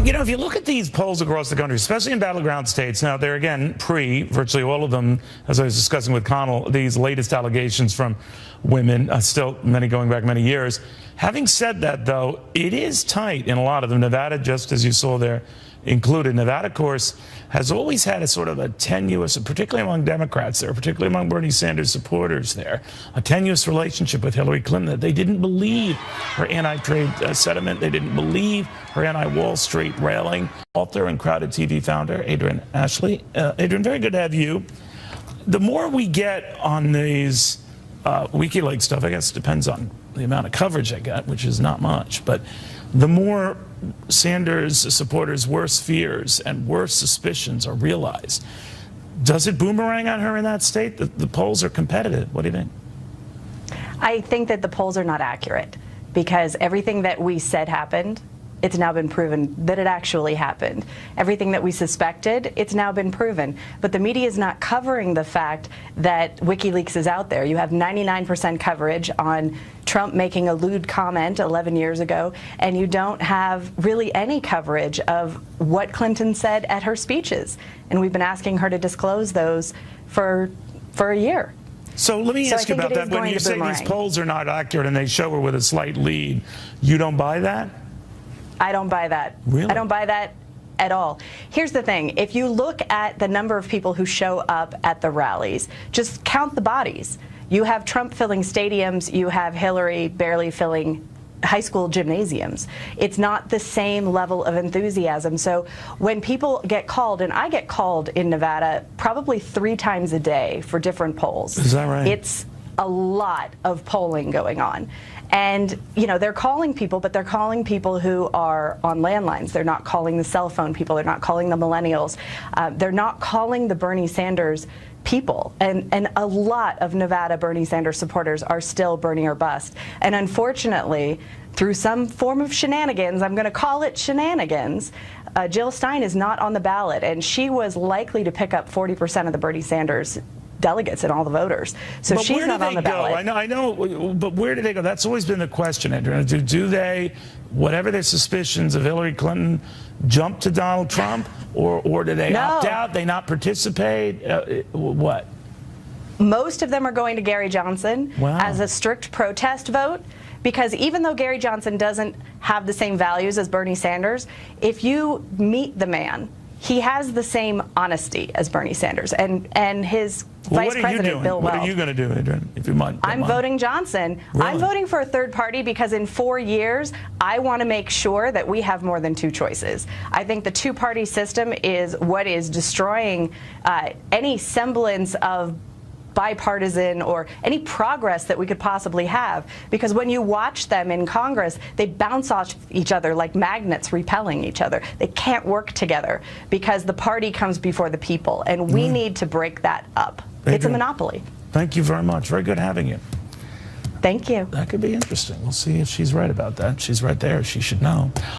You know, if you look at these polls across the country, especially in battleground states, now they're again virtually all of them, as I was discussing with Connell, these latest allegations from women, still many going back many years. Having said that, though, it is tight in a lot of them. Nevada, just as you saw there, included. Nevada, of course, has always had a sort of a tenuous, particularly among Democrats there, particularly among Bernie Sanders supporters there, a tenuous relationship with Hillary Clinton, that they didn't believe her anti-trade sentiment. They didn't believe her anti-Wall Street railing. Author and Crowded TV founder, Adryenn Ashley. Adryenn, very good to have you. The more we get on these WikiLeaks stuff, I guess it depends on the amount of coverage I get, which is not much, but the more Sanders supporters' worst fears and worst suspicions are realized. Does it boomerang on her in that state? The polls are competitive. What do you think? I think that the polls are not accurate because everything that we said happened, it's now been proven that it actually happened. Everything that we suspected, it's now been proven. But the media is not covering the fact that WikiLeaks is out there. You have 99% coverage on Trump making a lewd comment 11 years ago, and you don't have really any coverage of what Clinton said at her speeches. And we've been asking her to disclose those for a year. So let me ask you about that. When you say these polls are not accurate and they show her with a slight lead, you don't buy that? I don't buy that. Really? I don't buy that at all. Here's the thing. If you look at the number of people who show up at the rallies, just count the bodies. You have Trump filling stadiums. You have Hillary barely filling high school gymnasiums. It's not the same level of enthusiasm. So when people get called, and I get called in Nevada probably 3 times a day for different polls. Is that right? It's a lot of polling going on. And, you know, they're calling people, but they're calling people who are on landlines. They're not calling the cell phone people. They're not calling the millennials. They're not calling the Bernie Sanders people. And a lot of Nevada Bernie Sanders supporters are still Bernie or bust. And unfortunately, through some form of shenanigans, I'm going to call it shenanigans, Jill Stein is not on the ballot. And she was likely to pick up 40% of the Bernie Sanders delegates and all the voters. So but she's not on the ballot. I know, but where do they go? That's always been the question, Adryenn. Do they, whatever their suspicions of Hillary Clinton, jump to Donald Trump, or do they opt out? They not participate? What? Most of them are going to Gary Johnson as a strict protest vote. Because even though Gary Johnson doesn't have the same values as Bernie Sanders, if you meet the man, he has the same honesty as Bernie Sanders and his vice president, Bill Weld. What are you going to do, Adryenn, if you mind? I'm voting Johnson. Really? I'm voting for a third party because in 4 years, I want to make sure that we have more than 2 choices. I think the two-party system is what is destroying any semblance of bipartisan or any progress that we could possibly have, because when you watch them in Congress, they bounce off each other like magnets repelling each other. They can't work together because the party comes before the people, and we need to break that up. Adryenn, it's a monopoly. Thank you very much. Very good having you. Thank you. That could be interesting. We'll see if she's right about that. She's right there. She should know.